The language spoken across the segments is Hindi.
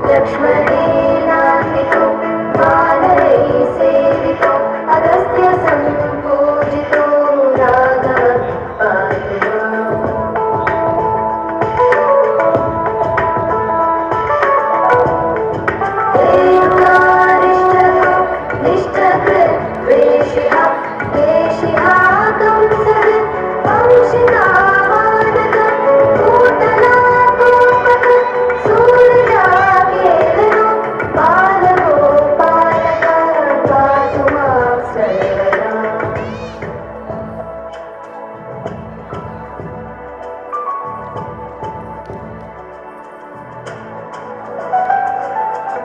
लक्ष्मणेनान्वितो वानरैः सेवितो अगस्त्य सम्पूजितो राघवः पातु माम्। रेणुकारिष्टतो निष्ठकृद्वेषिः देशिहा कंसकृत् वंशिकावानकः कूटलाकोपकः सूरजाकेतनो बालगोपालकः पातु मां सर्वदा।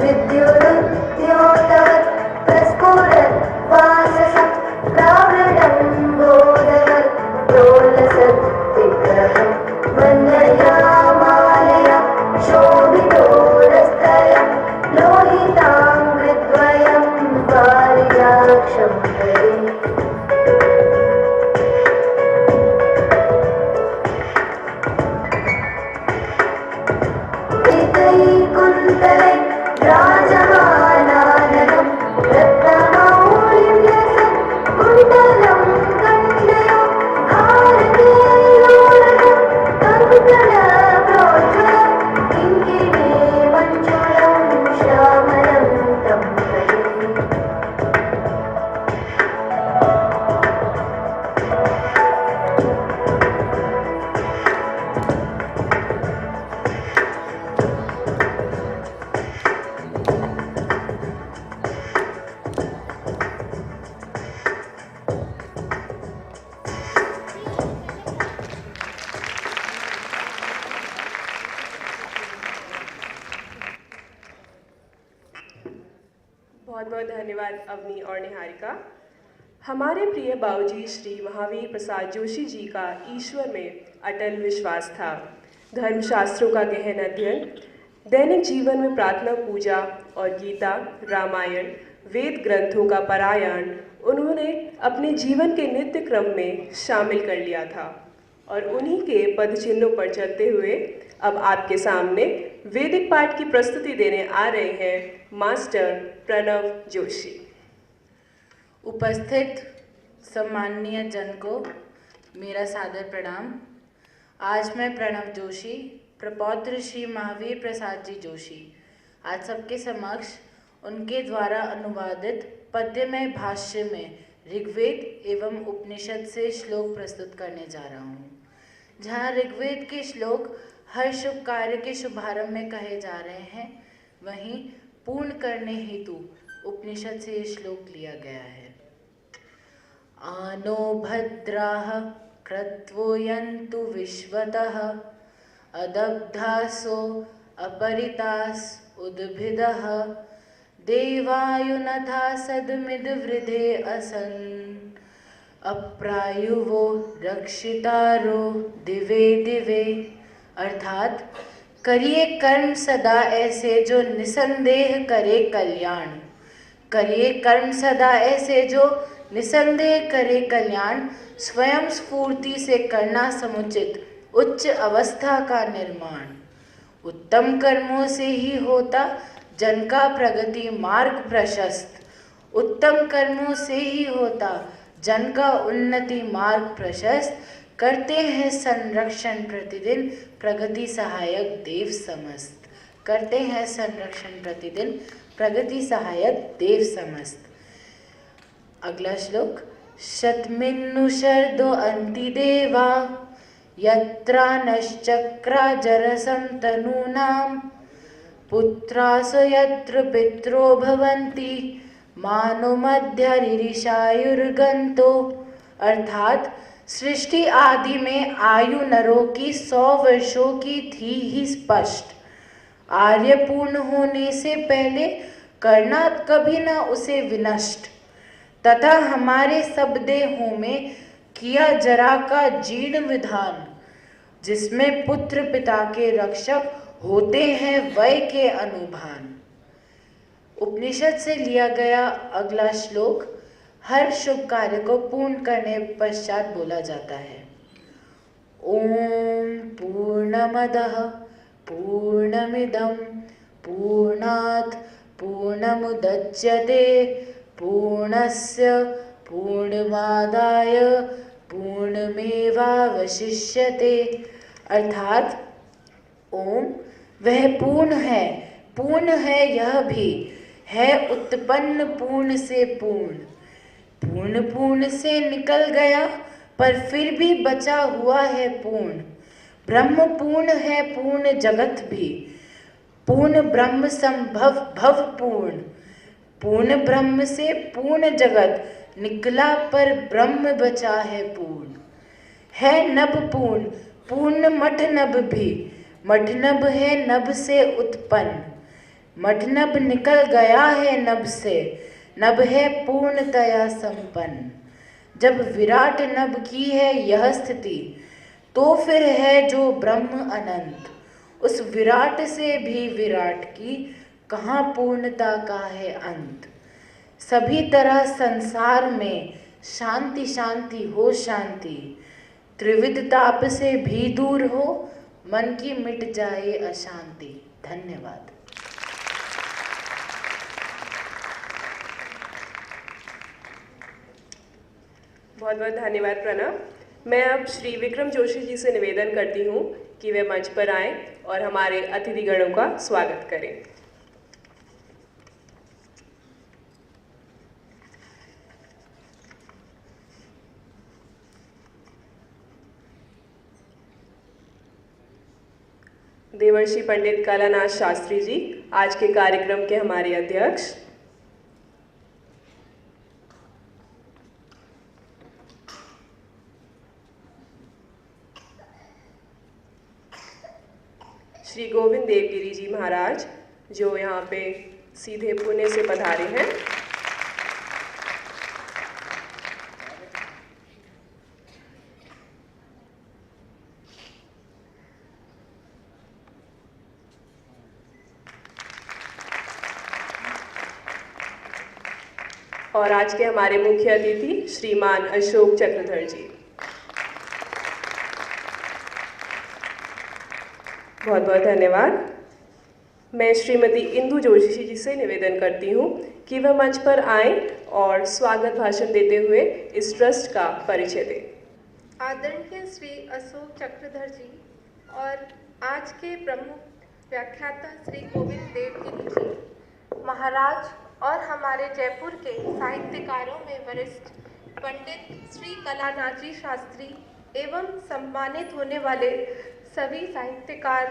विद्युद्योतवत् प्रस्फुरत् वाससं प्रावृडम्बोदरत् प्रोल्लसत् विग्रहं वन्दयामालया शोभितोरस्तरं लोहिताङ्घ्रिद्वयं पारिजाक्षं हरे। कुन्तले राजमानाननं रत्नमौलिं लसत् कुण्डलं कण्डयो भारतीयोरकं कङ्कणप्रोज्ज्वलं किङ्किणी मञ्जुलं श्यामलं तं भजे। बहुत बहुत धन्यवाद अवनी और निहारिका। हमारे प्रिय बाबूजी श्री महावीर प्रसाद जोशी जी का ईश्वर में अटल विश्वास था। धर्मशास्त्रों का गहन अध्ययन, दैनिक जीवन में प्रार्थना पूजा और गीता, रामायण, वेद ग्रंथों का पारायण उन्होंने अपने जीवन के नित्य क्रम में शामिल कर लिया था और उन्हीं के पद चिन्हों पर चलते हुए अब आपके सामने वैदिक पाठ की प्रस्तुति देने आ रहे हैं मास्टर प्रणव जोशी। उपस्थित सम्माननीय जन को मेरा सादर प्रणाम। आज मैं प्रणव जोशी, प्रपौत्र श्री महावीर प्रसाद जी जोशी, आज सबके समक्ष उनके द्वारा अनुवादित पद्यमय भाष्य में ऋग्वेद एवं उपनिषद से श्लोक प्रस्तुत करने जा रहा हूँ। जहाँ ऋग्वेद के श्लोक हर शुभ कार्य के शुभारंभ में कहे जा रहे हैं, वहीं पूर्ण करने हेतु उपनिषद से ये श्लोक लिया गया है। आनो भद्राः क्रत्वोयन्तु विश्वतः अदब्धासो अपरितास उद्भिदः देवायुनथा सदमिद्वृधे असन् अप्रायुवो रक्षितारो दिवे दिवे। अर्थात करिए कर्म सदा ऐसे जो निसंदेह करे कल्याण, करिए कर्म सदा ऐसे जो निसंदेह करे कल्याण, स्वयं स्फूर्ति से करना समुचित उच्च अवस्था का निर्माण। उत्तम कर्मों से ही होता जन का प्रगति मार्ग प्रशस्त, उत्तम कर्मों से ही होता जन का उन्नति मार्ग प्रशस्त। करते हैं संरक्षण प्रतिदिन प्रगति सहायक देव समस्त, करते हैं संरक्षण प्रतिदिन प्रगति सहायक देव समस्त। अगला श्लोक, शतमिन्नु शर्दो अंति देवा यत्रानश्चक्रा जरसं तनूनां पुत्रासो यत्र पित्रो भवन्ति मानो मध्यरिषायुर्गन्तो। अर्थात सृष्टि आदि में आयु नरों की 100 वर्षों की थी ही स्पष्ट। आर्य पूर्ण होने से पहले करना कभी न उसे विनष्ट, तथा हमारे सब देहों में किया जरा का जीर्ण विधान, जिसमें पुत्र पिता के रक्षक होते हैं वय के अनुभान। उपनिषद से लिया गया अगला श्लोक हर शुभ कार्य को पूर्ण करने पश्चात बोला जाता है। ओम पूर्णमदः पूर्णमिदं पूर्णात् पूर्णमुदच्यते पूर्णस्य पूर्णमादाय पूर्णमेवावशिष्यते। अर्थात ओम वह पूर्ण है यह भी है उत्पन्न पूर्ण से पूर्ण से निकल गया पर फिर भी बचा हुआ है पूर्ण। ब्रह्म पूर्ण है पूर्ण जगत भी पूर्ण ब्रह्म संभव भव पूर्ण ब्रह्म से पूर्ण जगत निकला पर ब्रह्म बचा है पूर्ण। है नभ पूर्ण मठ नभ भी मठ नभ है नभ से उत्पन्न मठ नभ निकल गया है नभ से नभ है पूर्णतया संपन्न। जब विराट नभ की है यह स्थिति तो फिर है जो ब्रह्म अनंत। उस विराट से भी विराट की कहाँ पूर्णता का है अंत। सभी तरह संसार में शांति शांति हो शांति त्रिविध ताप से भी दूर हो मन की मिट जाए अशांति। धन्यवाद। बहुत बहुत धन्यवाद प्रणव। मैं अब श्री विक्रम जोशी जी से निवेदन करती हूँ कि वे मंच पर आएं और हमारे अतिथिगणों का स्वागत करें। देवर्षि पंडित कालानाथ शास्त्री जी आज के कार्यक्रम के हमारे अध्यक्ष। श्री गोविंद देवगिरी जी महाराज जो यहाँ पे सीधे पुणे से पधारे हैं। और आज के हमारे मुख्य अतिथि श्रीमान अशोक चक्रधर जी। बहुत बहुत धन्यवाद। मैं श्रीमती इंदु जोशी जी से निवेदन करती हूँ कि वह मंच पर आएं और स्वागत भाषण देते हुए इस ट्रस्ट का परिचय दें। आदरणीय श्री अशोक चक्रधर जी और आज के प्रमुख व्याख्याता श्री गोविंद देवगिरी जी महाराज और हमारे जयपुर के साहित्यकारों में वरिष्ठ पंडित श्री कलानाथ जी शास्त्री एवं सम्मानित होने वाले सभी साहित्यकार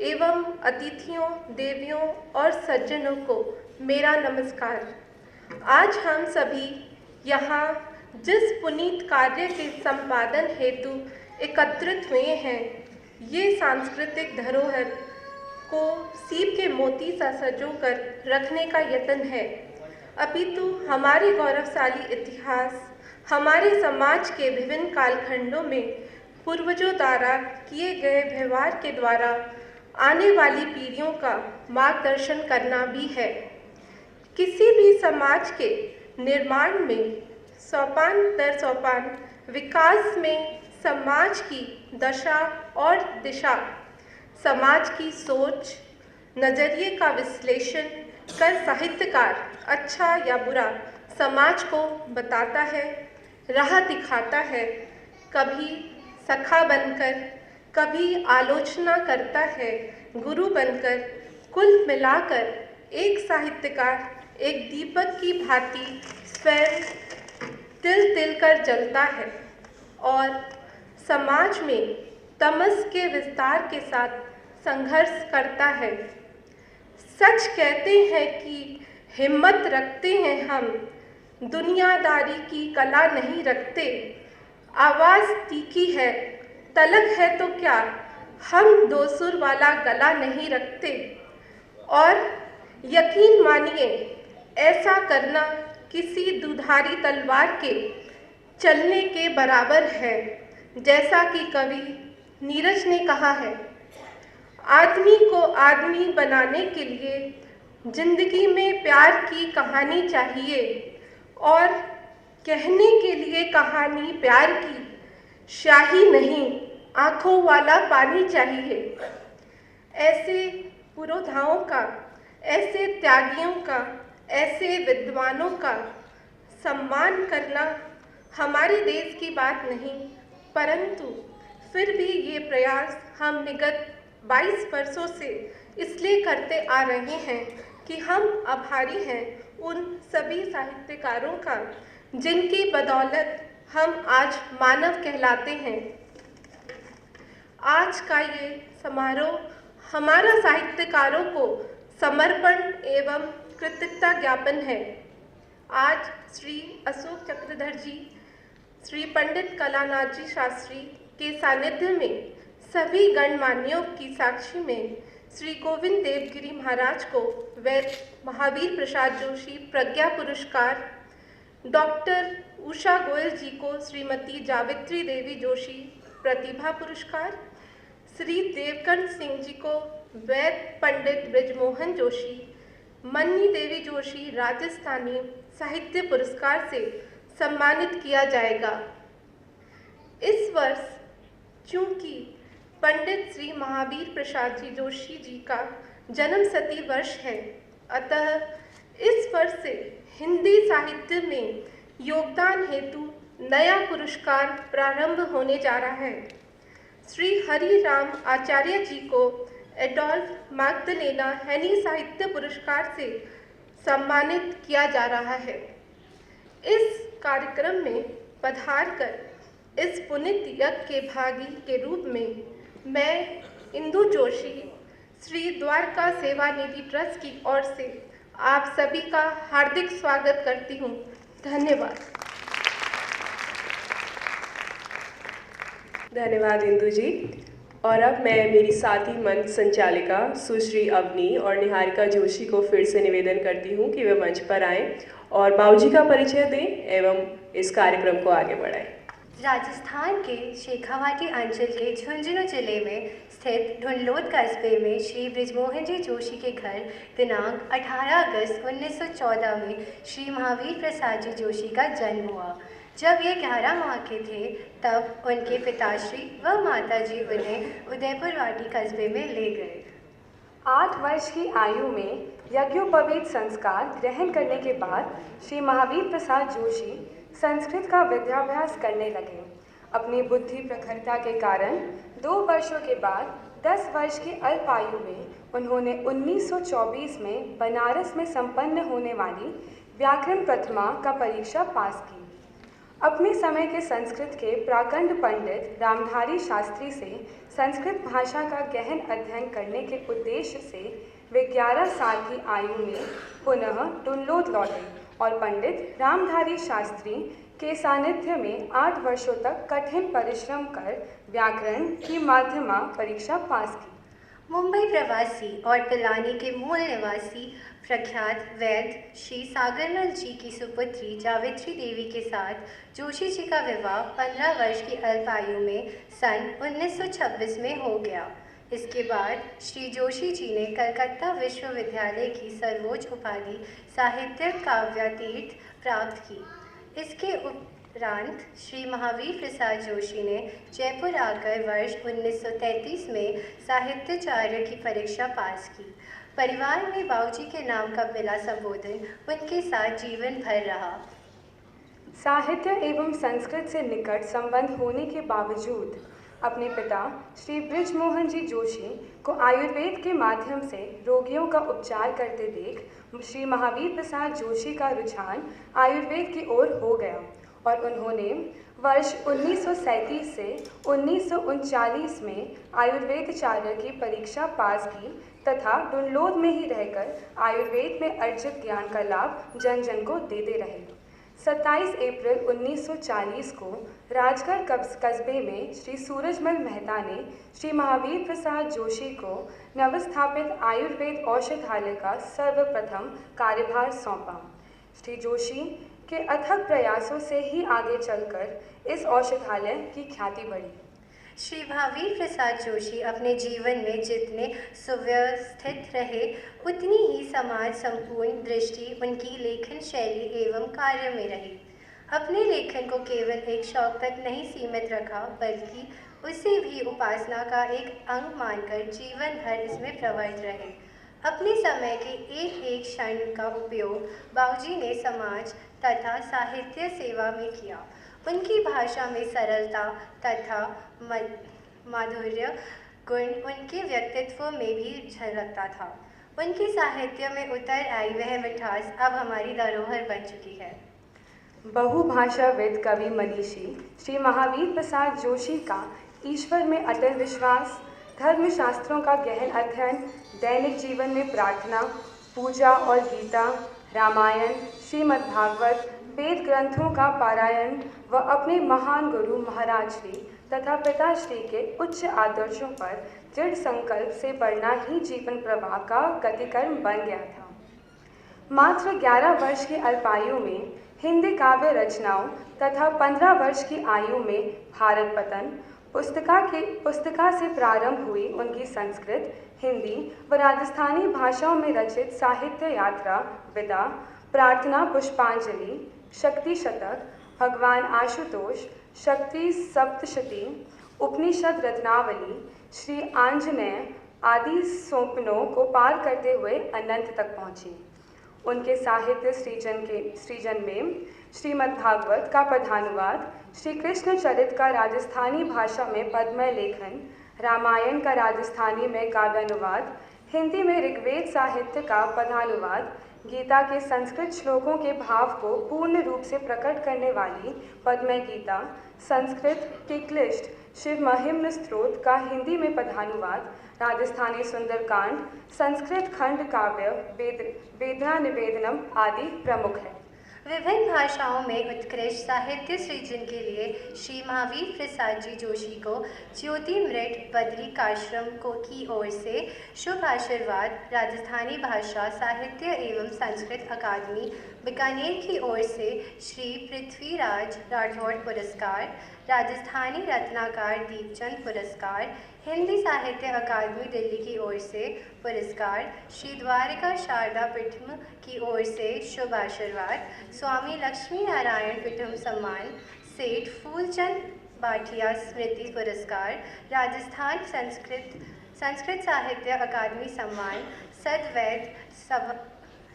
एवं अतिथियों, देवियों और सज्जनों को मेरा नमस्कार। आज हम सभी यहाँ जिस पुनीत कार्य के संपादन हेतु एकत्रित हुए हैं, ये सांस्कृतिक धरोहर को सीप के मोती सा संजोकर रखने का यत्न है। अपितु हमारे गौरवशाली इतिहास, हमारे समाज के विभिन्न कालखंडों में पूर्वजों द्वारा किए गए व्यवहार के द्वारा आने वाली पीढ़ियों का मार्गदर्शन करना भी है। किसी भी समाज के निर्माण में सोपान दर सोपान विकास में समाज की दशा और दिशा, समाज की सोच, नज़रिए का विश्लेषण कर साहित्यकार अच्छा या बुरा समाज को बताता है, राह दिखाता है। कभी सखा बनकर, कभी आलोचना करता है, गुरु बनकर। कुल मिलाकर एक साहित्यकार एक दीपक की भांति स्वयं तिल तिल कर जलता है और समाज में तमस के विस्तार के साथ संघर्ष करता है। सच कहते हैं कि हिम्मत रखते हैं हम, दुनियादारी की कला नहीं रखते। आवाज़ तीखी है, तलक है तो क्या, हम दो सुर वाला गला नहीं रखते। और यकीन मानिए, ऐसा करना किसी दुधारी तलवार के चलने के बराबर है। जैसा कि कवि नीरज ने कहा है, आदमी को आदमी बनाने के लिए जिंदगी में प्यार की कहानी चाहिए और कहने के लिए कहानी प्यार की, शाही नहीं आंखों वाला पानी चाहिए। ऐसे पुरोधाओं का, ऐसे त्यागियों का, ऐसे विद्वानों का सम्मान करना हमारे देश की बात नहीं, परंतु फिर भी ये प्रयास हम विगत 22 वर्षों से इसलिए करते आ रहे हैं कि हम आभारी हैं उन सभी साहित्यकारों का जिनकी बदौलत हम आज मानव कहलाते हैं। आज का ये समारोह हमारा साहित्यकारों को समर्पण एवं कृतज्ञता ज्ञापन है। आज श्री अशोक चक्रधर जी, श्री पंडित कलानाथ जी शास्त्री के सानिध्य में सभी गणमान्यों की साक्षी में श्री गोविंद देवगिरी महाराज को वैद्य महावीर प्रसाद जोशी प्रज्ञा पुरस्कार, डॉक्टर उषा गोयल जी को श्रीमती जावित्री देवी जोशी प्रतिभा पुरस्कार, श्री देवकंठ सिंह जी को वैद्य पंडित ब्रिजमोहन जोशी, मन्नी देवी जोशी राजस्थानी साहित्य पुरस्कार से सम्मानित किया जाएगा। इस वर्ष चूंकि पंडित श्री महावीर प्रसाद जी जोशी जी का जन्म शती वर्ष है, अतः इस वर्ष से हिंदी साहित्य में योगदान हेतु नया पुरस्कार प्रारंभ होने जा रहा है। श्री हरि राम आचार्य जी को एडोल्फ मैग्दलेना हेनी साहित्य पुरस्कार से सम्मानित किया जा रहा है। इस कार्यक्रम में पधार कर इस पुनीत यज्ञ के भागी के रूप में मैं इंदु जोशी श्री द्वारका सेवा निधि ट्रस्ट की ओर से आप सभी का हार्दिक स्वागत करती हूँ। धन्यवाद। धन्यवाद इंदु जी। और अब मैं मेरी साथी मंच संचालिका सुश्री अवनी और निहारिका जोशी को फिर से निवेदन करती हूँ कि वे मंच पर आएं और बाबूजी का परिचय दें एवं इस कार्यक्रम को आगे बढ़ाएं। राजस्थान के शेखावाटी अंचल के झुंझुनू जिले में स्थित ढुंडलोद कस्बे में श्री ब्रिजमोहन जी जोशी के घर दिनांक 18 अगस्त 1914 में श्री महावीर प्रसाद जी जोशी का जन्म हुआ। जब ये 11 माह के थे तब उनके पिताश्री व माताजी उन्हें उदयपुरवाटी कस्बे में ले गए। 8 वर्ष की आयु में यज्ञोपवीत संस्कार ग्रहण करने के बाद श्री महावीर प्रसाद जोशी संस्कृत का विद्याभ्यास करने लगे। अपनी बुद्धि प्रखरता के कारण 2 वर्षों के बाद 10 वर्ष की अल्प आयु में उन्होंने 1924 में बनारस में संपन्न होने वाली व्याकरण प्रथमा का परीक्षा पास की। अपने समय के संस्कृत के प्राकंड पंडित रामधारी शास्त्री से संस्कृत भाषा का गहन अध्ययन करने के उद्देश्य से वे 11 साल की आयु में पुनः ढुंडलोद लौटे और पंडित रामधारी शास्त्री के सानिध्य में 8 वर्षों तक कठिन परिश्रम कर व्याकरण की माध्यमा परीक्षा पास की। मुंबई प्रवासी और पिलानी के मूल निवासी प्रख्यात वैद्य श्री सागरमल जी की सुपुत्री जावित्री देवी के साथ जोशी जी का विवाह 15 वर्ष की अल्प आयु में सन 1926 में हो गया। इसके बाद श्री जोशी जी ने कलकत्ता विश्वविद्यालय की सर्वोच्च उपाधि साहित्य काव्यातीर्थ प्राप्त की। इसके उपरांत श्री महावीर प्रसाद जोशी ने जयपुर आकर वर्ष 1933 में साहित्याचार्य की परीक्षा पास की। परिवार में बाबूजी के नाम का मिला संबोधन उनके साथ जीवन भर रहा। साहित्य एवं संस्कृत से निकट संबंध होने के बावजूद अपने पिता श्री ब्रिजमोहन जी जोशी को आयुर्वेद के माध्यम से रोगियों का उपचार करते देख श्री महावीर प्रसाद जोशी का रुझान आयुर्वेद की ओर हो गया और उन्होंने वर्ष 1937 से 1939 में आयुर्वेदाचार्य की परीक्षा पास की तथा ढुंडलोद में ही रहकर आयुर्वेद में अर्जित ज्ञान का लाभ जन जन को देते रहे। 27 अप्रैल 1940 को राजगढ़ कस्बे में श्री सूरजमल मेहता ने श्री महावीर प्रसाद जोशी को नवस्थापित आयुर्वेद औषधालय का सर्वप्रथम कार्यभार सौंपा। श्री जोशी के अथक प्रयासों से ही आगे चलकर इस औषधालय की ख्याति बढ़ी। श्री महावीर प्रसाद जोशी अपने जीवन में जितने सुव्यवस्थित रहे उतनी ही समाज संपूर्ण दृष्टि उनकी लेखन शैली एवं कार्य में रही। अपने लेखन को केवल एक शौक तक नहीं सीमित रखा बल्कि उसे भी उपासना का एक अंग मानकर जीवन भर इसमें प्रवृत्त रहे। अपने समय के एक एक क्षण का उपयोग बाबूजी ने समाज तथा साहित्य सेवा में किया। उनकी भाषा में सरलता तथा माधुर्य गुण उनके व्यक्तित्व में भी झलकता था। उनके साहित्य में उतर आई वह मिठास अब हमारी धरोहर बन चुकी है। बहुभाषाविद कवि मनीषी श्री महावीर प्रसाद जोशी का ईश्वर में अटल विश्वास, धर्मशास्त्रों का गहन अध्ययन, दैनिक जीवन में प्रार्थना, पूजा और गीता, रामायण, श्रीमद्भागवत, वेद ग्रंथों का पारायण व अपने महान गुरु महाराज श्री तथा पिताश्री के उच्च आदर्शों पर दृढ़ संकल्प से बढ़ना ही जीवन प्रवाह का गतिकर्म बन गया था। मात्र 11 वर्ष की अल्पायु में हिंदी काव्य रचनाओं तथा 15 वर्ष की आयु में भारत पतन पुस्तिका से प्रारंभ हुई उनकी संस्कृत, हिंदी व राजस्थानी भाषाओं में रचित साहित्य यात्रा विदा, प्रार्थना पुष्पांजलि, शक्ति शतक, भगवान आशुतोष, शक्ति सप्तशती, उपनिषद रत्नावली, श्री आंजनेय आदि सोपनों को पार करते हुए अनंत तक पहुँची। उनके साहित्य सृजन में श्रीमद्भागवत का पद्यानुवाद, श्री कृष्ण चरित का राजस्थानी भाषा में पद्मय लेखन, रामायण का राजस्थानी में काव्यानुवाद, हिंदी में ऋग्वेद साहित्य का पद्यानुवाद, गीता के संस्कृत श्लोकों के भाव को पूर्ण रूप से प्रकट करने वाली पद्मय गीता, संस्कृत के क्लिष्ट शिव महिम्न स्त्रोत का हिंदी में पद्यानुवाद, राजस्थानी सुंदरकांड, संस्कृत खंड काव्य, वेदना निवेदनम आदि प्रमुख है। विभिन्न भाषाओं में उत्कृष्ट साहित्य सृजन के लिए श्री महावीर प्रसाद जी जोशी को ज्योतिमृत बद्रिकाश्रम की ओर से शुभ आशीर्वाद, राजस्थानी भाषा साहित्य एवं संस्कृत अकादमी बीकानेर की ओर से श्री पृथ्वीराज राठौड़ पुरस्कार, राजस्थानी रत्नाकार दीपचंद पुरस्कार, हिंदी साहित्य अकादमी दिल्ली की ओर से पुरस्कार, श्री द्वारिका शारदा पीठम की ओर से शुभ आशीर्वाद, स्वामी लक्ष्मी नारायण पीठम सम्मान, सेठ फूलचंद बाठिया स्मृति पुरस्कार, राजस्थान संस्कृत साहित्य अकादमी सम्मान, सदवैद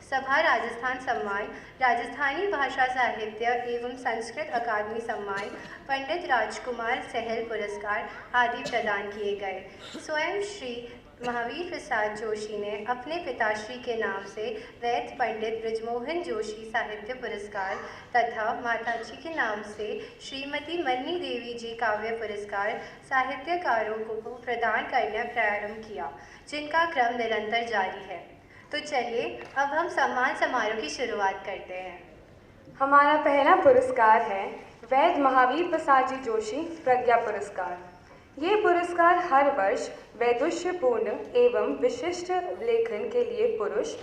सभा राजस्थान सम्मान, राजस्थानी भाषा साहित्य एवं संस्कृत अकादमी सम्मान, पंडित राजकुमार सहल पुरस्कार आदि प्रदान किए गए। स्वयं श्री महावीर प्रसाद जोशी ने अपने पिताश्री के नाम से वैद्य पंडित बृजमोहन जोशी साहित्य पुरस्कार तथा माताजी के नाम से श्रीमती मन्नी देवी जी काव्य पुरस्कार साहित्यकारों को प्रदान करना प्रारंभ किया, जिनका क्रम निरंतर जारी है। तो चलिए अब हम सम्मान समारोह की शुरुआत करते हैं। हमारा पहला पुरस्कार है वैद्य महावीर प्रसाद जी जोशी प्रज्ञा पुरस्कार। ये पुरस्कार हर वर्ष वैदुष्यपूर्ण एवं विशिष्ट लेखन के लिए पुरुष